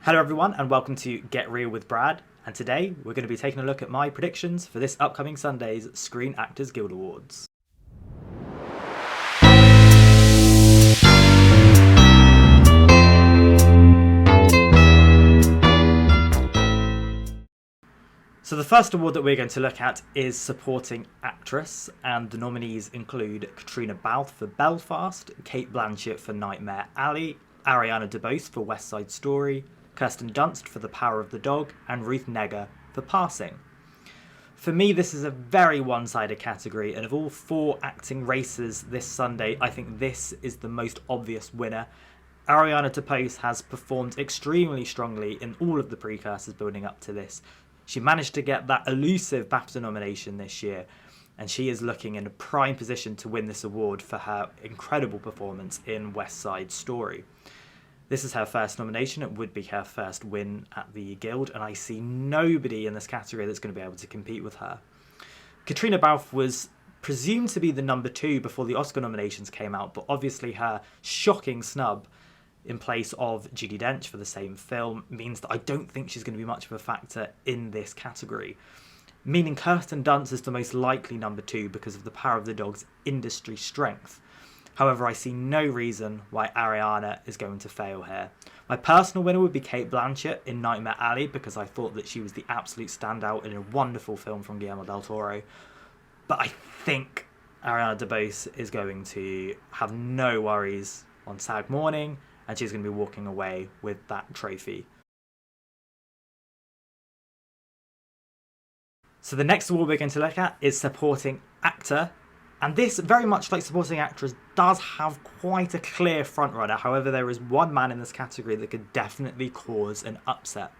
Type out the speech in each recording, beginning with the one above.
Hello everyone and welcome to Get Real with Brad, and today we're going to be taking a look at my predictions for this upcoming Sunday's Screen Actors Guild Awards. So the first award that we're going to look at is Supporting Actress, and the nominees include Caitriona Balfe for Belfast, Cate Blanchett for Nightmare Alley, Ariana DeBose for West Side Story, Kirsten Dunst for The Power of the Dog, and Ruth Negga for Passing. For me, this is a very one-sided category, and of all four acting races this Sunday, I think this is the most obvious winner. Ariana DeBose has performed extremely strongly in all of the precursors building up to this. She managed to get that elusive BAFTA nomination this year, and she is looking in a prime position to win this award for her incredible performance in West Side Story. This is her first nomination. It would be her first win at the Guild, and I see nobody in this category that's going to be able to compete with her. Caitriona Balfe was presumed to be the number 2 before the Oscar nominations came out, but obviously her shocking snub in place of Judi Dench for the same film means that I don't think she's going to be much of a factor in this category. Meaning Kirsten Dunst is the most likely number 2 because of The Power of the Dog's industry strength. However, I see no reason why Ariana is going to fail here. My personal winner would be Cate Blanchett in Nightmare Alley because I thought that she was the absolute standout in a wonderful film from Guillermo del Toro. But I think Ariana DeBose is going to have no worries on SAG morning, and she's going to be walking away with that trophy. So the next award we're going to look at is Supporting Actor. And this, very much like Supporting Actress, does have quite a clear frontrunner. However, there is one man in this category that could definitely cause an upset.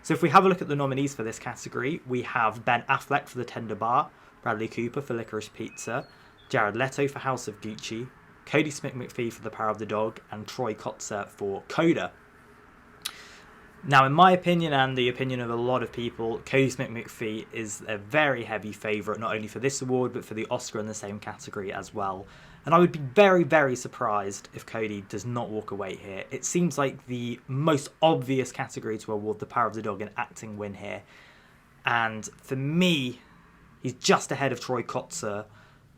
So if we have a look at the nominees for this category, we have Ben Affleck for The Tender Bar, Bradley Cooper for Licorice Pizza, Jared Leto for House of Gucci, Kodi Smit-McPhee for The Power of the Dog, and Troy Kotsur for Coda. Now, in my opinion, and the opinion of a lot of people, Kodi Smit-McPhee is a very heavy favourite, not only for this award, but for the Oscar in the same category as well. And I would be very, very surprised if Kodi does not walk away here. It seems like the most obvious category to award The Power of the Dog an acting win here. And for me, he's just ahead of Troy Kotsur,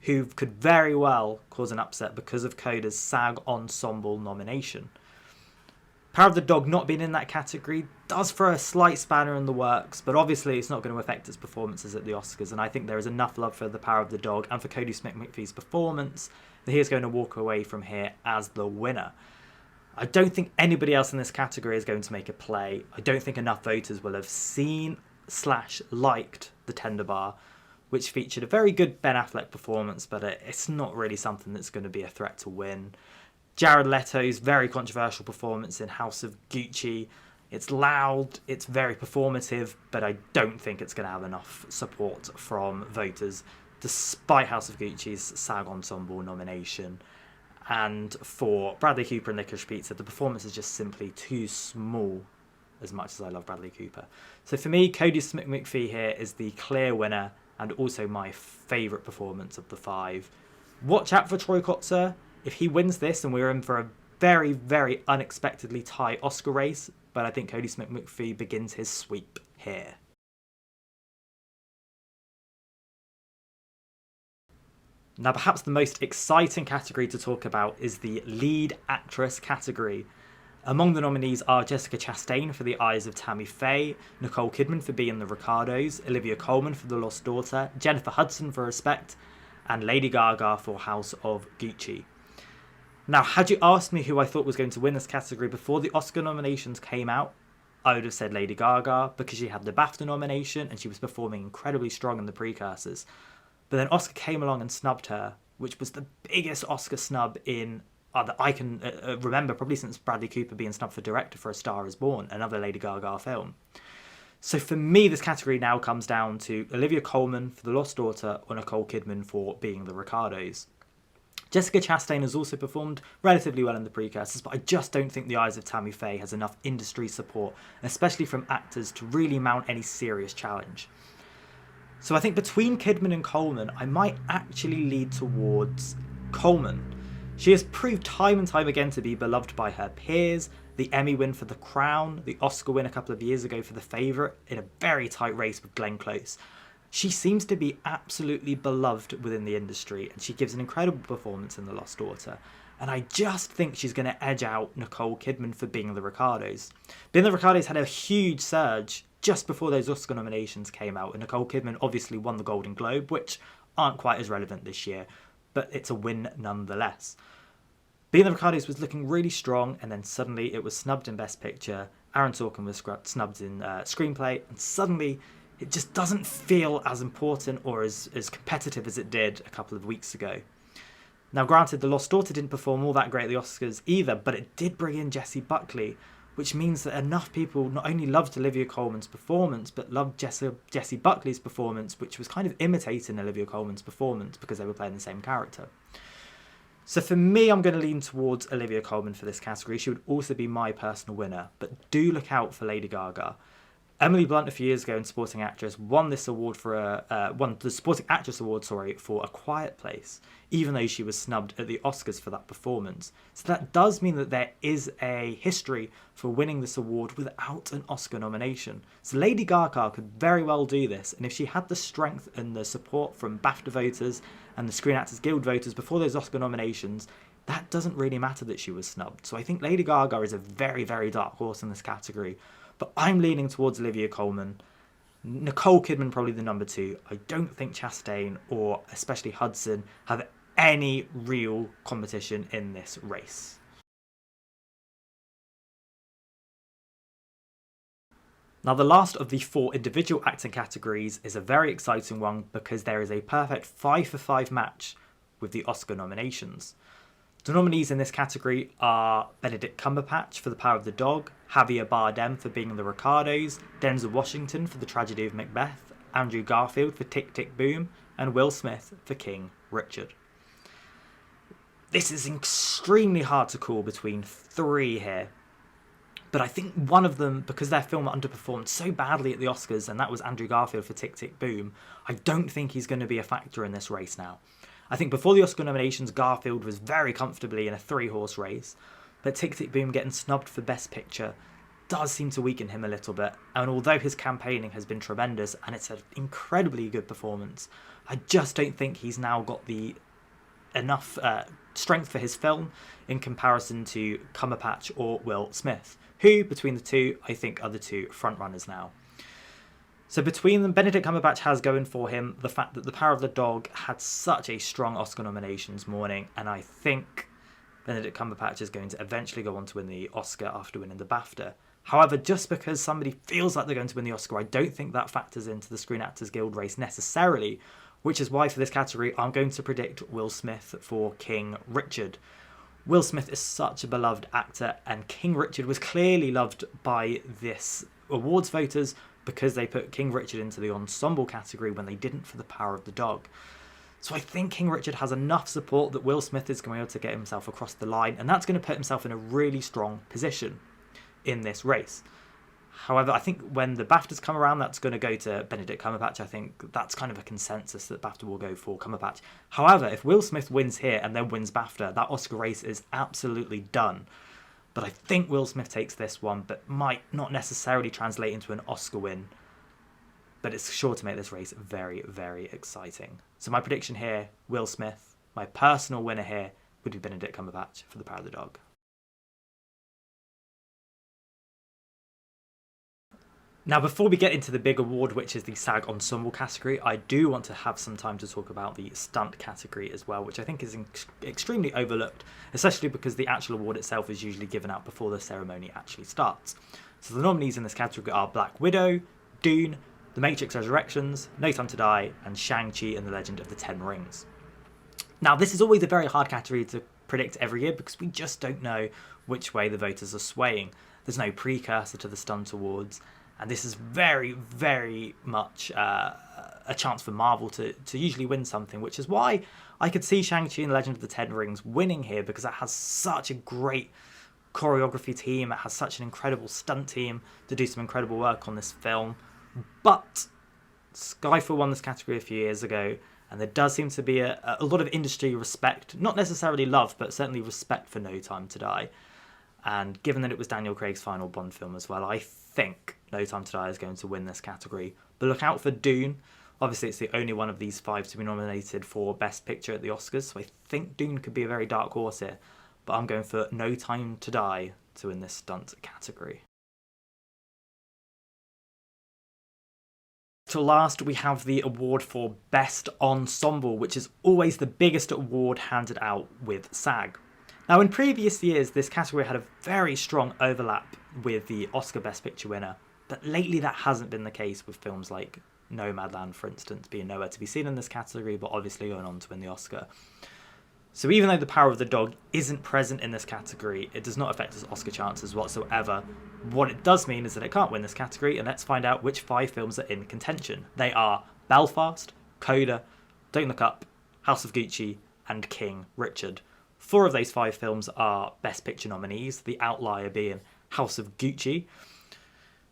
who could very well cause an upset because of Coda's SAG Ensemble nomination. Power of the Dog not being in that category does throw a slight spanner in the works, but obviously it's not going to affect its performances at the Oscars, and I think there is enough love for The Power of the Dog and for Kodi Smit-McPhee's performance that he is going to walk away from here as the winner. I don't think anybody else in this category is going to make a play. I don't think enough voters will have seen/liked The Tender Bar, which featured a very good Ben Affleck performance, but it's not really something that's going to be a threat to win. Jared Leto's very controversial performance in House of Gucci. It's loud, it's very performative, but I don't think it's going to have enough support from voters, despite House of Gucci's SAG Ensemble nomination. And for Bradley Cooper and Licorice Pizza, the performance is just simply too small, as much as I love Bradley Cooper. So for me, Kodi Smit-McPhee here is the clear winner, and also my favourite performance of the 5. Watch out for Troy Kotsur. If he wins this, and we're in for a very, very unexpectedly tight Oscar race, but I think Kodi Smit-McPhee begins his sweep here. Now, perhaps the most exciting category to talk about is the Lead Actress category. Among the nominees are Jessica Chastain for The Eyes of Tammy Faye, Nicole Kidman for Being the Ricardos, Olivia Colman for The Lost Daughter, Jennifer Hudson for Respect, and Lady Gaga for House of Gucci. Now, had you asked me who I thought was going to win this category before the Oscar nominations came out, I would have said Lady Gaga because she had the BAFTA nomination and she was performing incredibly strong in the precursors. But then Oscar came along and snubbed her, which was the biggest Oscar snub that I can remember, probably since Bradley Cooper being snubbed for director for A Star Is Born, another Lady Gaga film. So for me, this category now comes down to Olivia Colman for The Lost Daughter or Nicole Kidman for Being the Ricardos. Jessica Chastain has also performed relatively well in the precursors, but I just don't think The Eyes of Tammy Faye has enough industry support, especially from actors, to really mount any serious challenge. So I think between Kidman and Colman, I might actually lead towards Colman. She has proved time and time again to be beloved by her peers, the Emmy win for The Crown, the Oscar win a couple of years ago for The Favourite in a very tight race with Glenn Close. She seems to be absolutely beloved within the industry, and she gives an incredible performance in The Lost Daughter. And I just think she's going to edge out Nicole Kidman for Being the Ricardos. Being the Ricardos had a huge surge just before those Oscar nominations came out, and Nicole Kidman obviously won the Golden Globe, which aren't quite as relevant this year, but it's a win nonetheless. Being the Ricardos was looking really strong, and then suddenly it was snubbed in Best Picture. Aaron Sorkin was snubbed in Screenplay, and suddenly it just doesn't feel as important or as competitive as it did a couple of weeks ago. Now, granted, The Lost Daughter didn't perform all that great at the Oscars either, but it did bring in Jessie Buckley, which means that enough people not only loved Olivia Colman's performance, but loved Jessie Buckley's performance, which was kind of imitating Olivia Colman's performance because they were playing the same character. So for me, I'm going to lean towards Olivia Colman for this category. She would also be my personal winner, but do look out for Lady Gaga. Emily Blunt a few years ago in Supporting Actress won this award won the Supporting Actress Award for A Quiet Place, even though she was snubbed at the Oscars for that performance. So that does mean that there is a history for winning this award without an Oscar nomination. So Lady Gaga could very well do this, and if she had the strength and the support from BAFTA voters and the Screen Actors Guild voters before those Oscar nominations, that doesn't really matter that she was snubbed. So I think Lady Gaga is a very, very dark horse in this category. But I'm leaning towards Olivia Colman. Nicole Kidman probably the number 2. I don't think Chastain or especially Hudson have any real competition in this race. Now, the last of the 4 individual acting categories is a very exciting one because there is a perfect 5-for-5 match with the Oscar nominations. The nominees in this category are Benedict Cumberbatch for The Power of the Dog, Javier Bardem for Being the Ricardos, Denzel Washington for The Tragedy of Macbeth, Andrew Garfield for Tick, Tick, Boom, and Will Smith for King Richard. This is extremely hard to call between 3 here, but I think one of them, because their film underperformed so badly at the Oscars, and that was Andrew Garfield for Tick, Tick, Boom, I don't think he's going to be a factor in this race now. I think before the Oscar nominations, Garfield was very comfortably in a 3-horse race, but Tick, Tick, Boom getting snubbed for Best Picture does seem to weaken him a little bit. And although his campaigning has been tremendous and it's an incredibly good performance, I just don't think he's now got the enough strength for his film in comparison to Cumberbatch or Will Smith, who, between the two, I think are the 2 frontrunners now. So between them, Benedict Cumberbatch has going for him the fact that The Power of the Dog had such a strong Oscar nominations morning, and I think Benedict Cumberbatch is going to eventually go on to win the Oscar after winning the BAFTA. However, just because somebody feels like they're going to win the Oscar, I don't think that factors into the Screen Actors Guild race necessarily, which is why for this category I'm going to predict Will Smith for King Richard. Will Smith is such a beloved actor, and King Richard was clearly loved by this awards voters because they put King Richard into the ensemble category when they didn't for The Power of the Dog. So I think King Richard has enough support that Will Smith is going to be able to get himself across the line, and that's going to put himself in a really strong position in this race. However, I think when the BAFTAs come around, that's going to go to Benedict Cumberbatch. I think that's kind of a consensus that BAFTA will go for Cumberbatch. However, if Will Smith wins here and then wins BAFTA, that Oscar race is absolutely done. But I think Will Smith takes this one, but might not necessarily translate into an Oscar win. But it's sure to make this race very, very exciting. So my prediction here, Will Smith. My personal winner here would be Benedict Cumberbatch for The Power of the Dog. Now, before we get into the big award, which is the SAG Ensemble category, I do want to have some time to talk about the stunt category as well, which I think is extremely overlooked, especially because the actual award itself is usually given out before the ceremony actually starts. So the nominees in this category are Black Widow, Dune, The Matrix Resurrections, No Time to Die, and Shang-Chi and the Legend of the Ten Rings. Now, this is always a very hard category to predict every year because we just don't know which way the voters are swaying. There's no precursor to the stunt awards. And this is very, very much a chance for Marvel to usually win something, which is why I could see Shang-Chi and the Legend of the Ten Rings winning here, because it has such a great choreography team. It has such an incredible stunt team to do some incredible work on this film. But Skyfall won this category a few years ago, and there does seem to be a lot of industry respect, not necessarily love, but certainly respect for No Time to Die. And given that it was Daniel Craig's final Bond film as well, I think No Time to Die is going to win this category. But look out for Dune. Obviously, it's the only one of these 5 to be nominated for Best Picture at the Oscars, so I think Dune could be a very dark horse here. But I'm going for No Time to Die to win this stunt category. Till last, we have the award for Best Ensemble, which is always the biggest award handed out with SAG. Now, in previous years, this category had a very strong overlap with the Oscar Best Picture winner, but lately that hasn't been the case with films like Nomadland, for instance, being nowhere to be seen in this category, but obviously going on to win the Oscar. So even though The Power of the Dog isn't present in this category, it does not affect its Oscar chances whatsoever. What it does mean is that it can't win this category, and let's find out which 5 films are in contention. They are Belfast, Coda, Don't Look Up, House of Gucci, and King Richard. 4 of those 5 films are Best Picture nominees, the outlier being House of Gucci.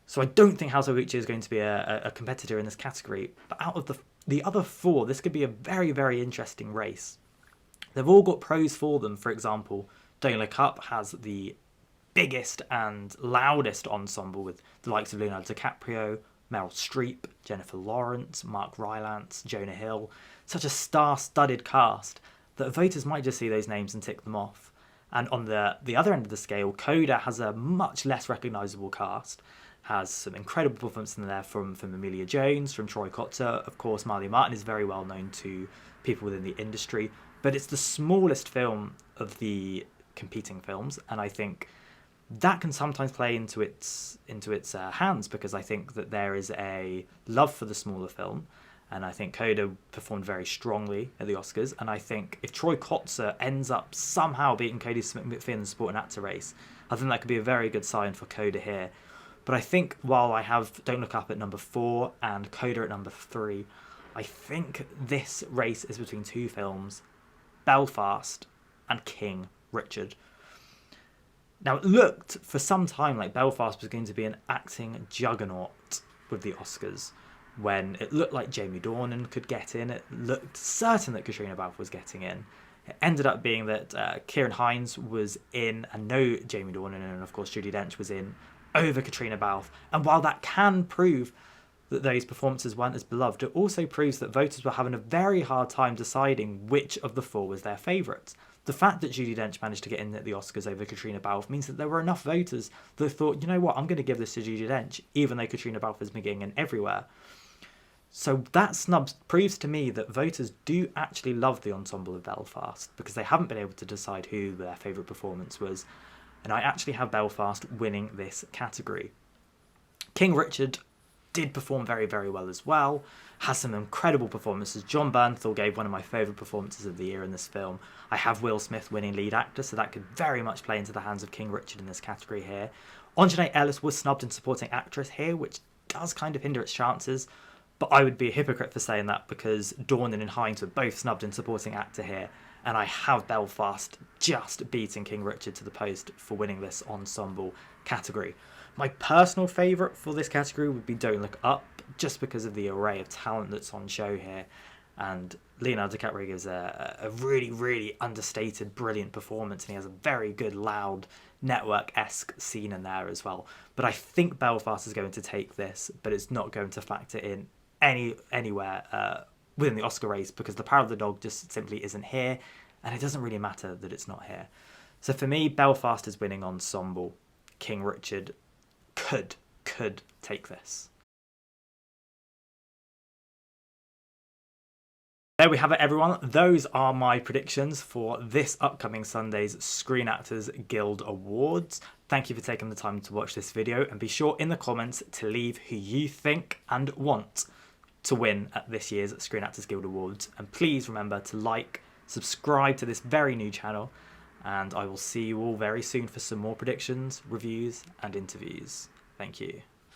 So I don't think House of Gucci is going to be a competitor in this category. But out of the other 4, this could be a very, very interesting race. They've all got pros for them. For example, Don't Look Up has the biggest and loudest ensemble with the likes of Leonardo DiCaprio, Meryl Streep, Jennifer Lawrence, Mark Rylance, Jonah Hill. Such a star-studded cast that voters might just see those names and tick them off. And on the other end of the scale, Coda has a much less recognisable cast, has some incredible performances in there from Emilia Jones, from Troy Kotzer. Of course, Marley Martin is very well known to people within the industry, but it's the smallest film of the competing films, and I think that can sometimes play into its hands, because I think that there is a love for the smaller film. And I think Coda performed very strongly at the Oscars. And I think if Troy Kotzer ends up somehow beating Cody Smith-McPhee in the supporting actor race, I think that could be a very good sign for Coda here. But I think while I have Don't Look Up at number 4 and Coda at number 3, I think this race is between 2 films, Belfast and King Richard. Now, it looked for some time like Belfast was going to be an acting juggernaut with the Oscars, when it looked like Jamie Dornan could get in. It looked certain that Katrina Balfe was getting in. It ended up being that Kieran Hines was in, and no Jamie Dornan, and of course Judi Dench was in over Katrina Balfe. And while that can prove that those performances weren't as beloved, it also proves that voters were having a very hard time deciding which of the 4 was their favourite. The fact that Judi Dench managed to get in at the Oscars over Katrina Balfe means that there were enough voters that thought, you know what, I'm going to give this to Judi Dench, even though Katrina Balfe has been getting in everywhere. So that snub proves to me that voters do actually love the ensemble of Belfast, because they haven't been able to decide who their favourite performance was. And I actually have Belfast winning this category. King Richard did perform very, very well as well. Has some incredible performances. John Bernthal gave one of my favourite performances of the year in this film. I have Will Smith winning lead actor, so that could very much play into the hands of King Richard in this category here. Anjanae Ellis was snubbed in supporting actress here, which does kind of hinder its chances. But I would be a hypocrite for saying that, because Dornan and Hines were both snubbed in supporting actor here, and I have Belfast just beating King Richard to the post for winning this ensemble category. My personal favourite for this category would be Don't Look Up, just because of the array of talent that's on show here, and Leonardo DiCaprio gives a really, really understated, brilliant performance, and he has a very good, loud, network-esque scene in there as well. But I think Belfast is going to take this, but it's not going to factor in anywhere within the Oscar race, because The Power of the Dog just simply isn't here, and it doesn't really matter that it's not here. So for me, Belfast is winning ensemble. King Richard could take this. There we have it, everyone. Those are my predictions for this upcoming Sunday's Screen Actors Guild Awards. Thank you for taking the time to watch this video, and be sure in the comments to leave who you think and want to win at this year's Screen Actors Guild Awards. And please remember to like, subscribe to this very new channel, and I will see you all very soon for some more predictions, reviews and interviews. Thank you.